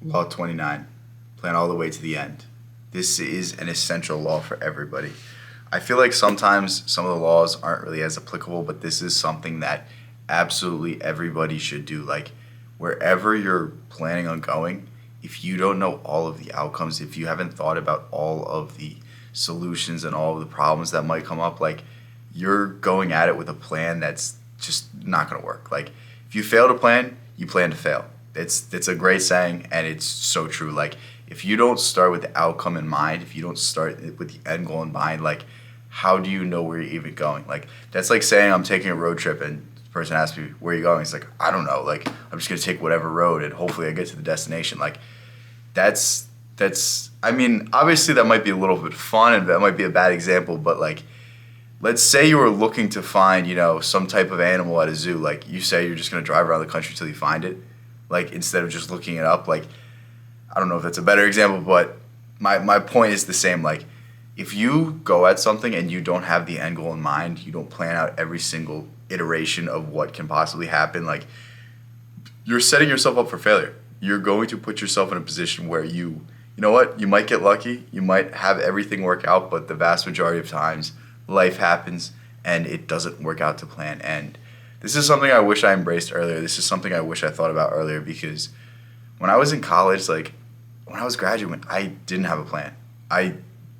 Law 29. Plan all the way to the end. This is an essential law for everybody. I feel like sometimes some of the laws aren't really as applicable, but this is something that absolutely everybody should do. Like, wherever you're planning on going, if you don't know all of the outcomes, if you haven't thought about all of the solutions and all of the problems that might come up, like, you're going at it with a plan that's just not going to work. Like, if you fail to plan, you plan to fail. It's a great saying, and it's so true. Like, if you don't start with the outcome in mind, if you don't start with the end goal in mind, like, how do you know where you're even going? Like, that's like saying I'm taking a road trip and the person asks me, where are you going? It's like, I don't know. Like, I'm just going to take whatever road and hopefully I get to the destination. Like, that's, I mean, obviously that might be a little bit fun and that might be a bad example, but like, let's say you were looking to find, some type of animal at a zoo. Like, you say you're just going to drive around the country till you find it. Like, instead of just looking it up. Like, I don't know if that's a better example, but my point is the same. Like, if you go at something and you don't have the end goal in mind, you don't plan out every single iteration of what can possibly happen, like, you're setting yourself up for failure. You're going to put yourself in a position where you know what, you might get lucky, you might have everything work out, but the vast majority of times, life happens and it doesn't work out to plan. And this is something I wish I embraced earlier. This is something I wish I thought about earlier, because when I was in college, like, when I was graduating, I didn't have a plan. I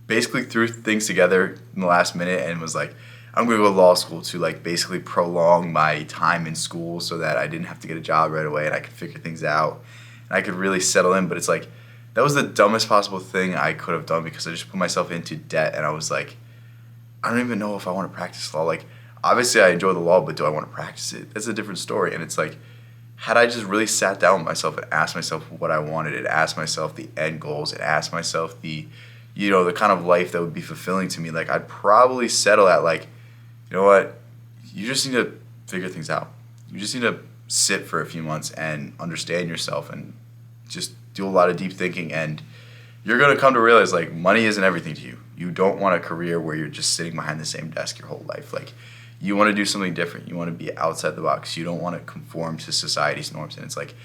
basically threw things together in the last minute and was like, I'm going to go to law school to, like, basically prolong my time in school so that I didn't have to get a job right away and I could figure things out and I could really settle in. But it's like, that was the dumbest possible thing I could have done, because I just put myself into debt and I was like, I don't even know if I want to practice law. Like, obviously I enjoy the law, but do I want to practice it? That's a different story. And it's like, had I just really sat down with myself and asked myself what I wanted, and asked myself the end goals, and asked myself the kind of life that would be fulfilling to me, like, I'd probably settle at, like, you know what, you just need to figure things out. You just need to sit for a few months and understand yourself and just do a lot of deep thinking, and you're going to come to realize, like, money isn't everything to you. You don't want a career where you're just sitting behind the same desk your whole life. Like, you want to do something different. You want to be outside the box. You don't want to conform to society's norms. And it's like,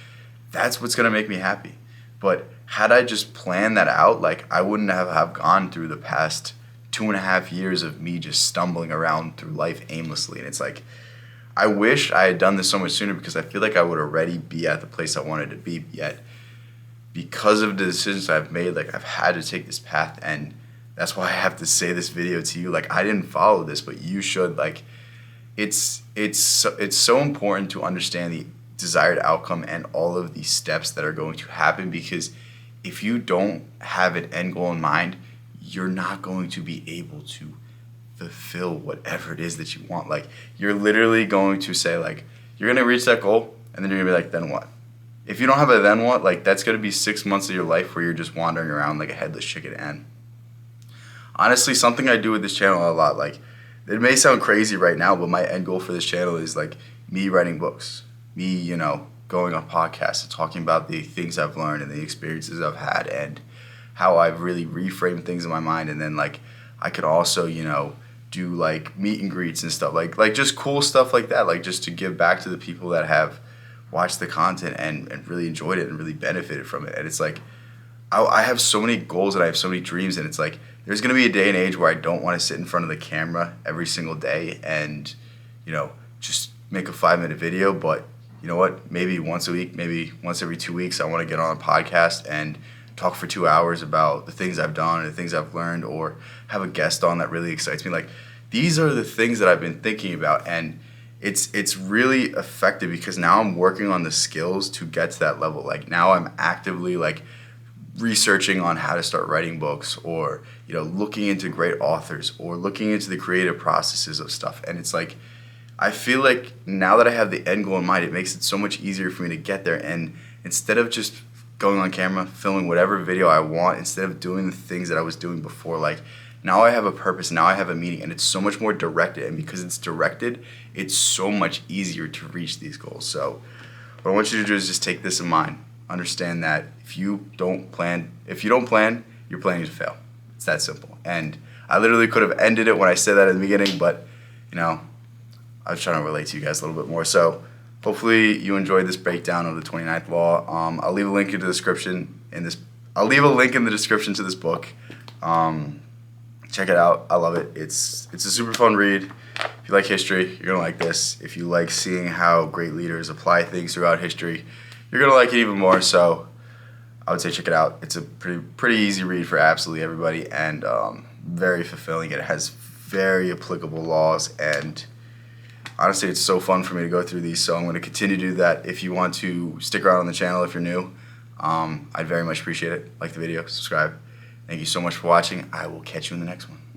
that's what's going to make me happy. But had I just planned that out, like, I wouldn't have gone through the past 2.5 years of me just stumbling around through life aimlessly. And it's like, I wish I had done this so much sooner, because I feel like I would already be at the place I wanted to be. Yet, because of the decisions I've made, like, I've had to take this path. And that's why I have to say this video to you. Like, I didn't follow this, but you should. Like, it's so important to understand the desired outcome and all of the steps that are going to happen, because if you don't have an end goal in mind, you're not going to be able to fulfill whatever it is that you want. Like, you're literally going to say, like, you're going to reach that goal, and then you're going to be like, then what? If you don't have a then what, like, that's going to be 6 months of your life where you're just wandering around like a headless chicken. And honestly, something I do with this channel a lot, like, it may sound crazy right now, but my end goal for this channel is, like, me writing books, me, going on podcasts and talking about the things I've learned and the experiences I've had and how I've really reframed things in my mind. And then, like, I could also, do, like, meet and greets and stuff, like just cool stuff like that, like, just to give back to the people that have watched the content and really enjoyed it and really benefited from it. And it's like, I have so many goals and I have so many dreams, and it's like, there's going to be a day and age where I don't want to sit in front of the camera every single day and, just make a 5-minute video. But you know what? Maybe once a week, maybe once every 2 weeks, I want to get on a podcast and talk for 2 hours about the things I've done and the things I've learned, or have a guest on that really excites me. Like, these are the things that I've been thinking about, and it's really effective because now I'm working on the skills to get to that level. Like, now I'm actively, like, researching on how to start writing books, or looking into great authors, or looking into the creative processes of stuff. And it's like, I feel like now that I have the end goal in mind, it makes it so much easier for me to get there. And instead of just going on camera, filming whatever video I want, instead of doing the things that I was doing before, like, now I have a purpose, now I have a meaning, and it's so much more directed. And because it's directed, it's so much easier to reach these goals. So what I want you to do is just take this in mind. Understand that if you don't plan, you're planning to fail. It's that simple. And I literally could have ended it when I said that in the beginning, but I was trying to relate to you guys a little bit more. So hopefully you enjoyed this breakdown of the 29th law. I'll leave a link in the description I'll leave a link in the description to this book. Check it out. I love it. It's a super fun read. If you like history, you're gonna like this. If you like seeing how great leaders apply things throughout history, you're gonna like it even more. So I would say check it out. It's a pretty easy read for absolutely everybody, and very fulfilling. It has very applicable laws, and honestly, it's so fun for me to go through these. So I'm going to continue to do that. If you want to stick around on the channel, if you're new, I'd very much appreciate it. Like the video, subscribe. Thank you so much for watching. I will catch you in the next one.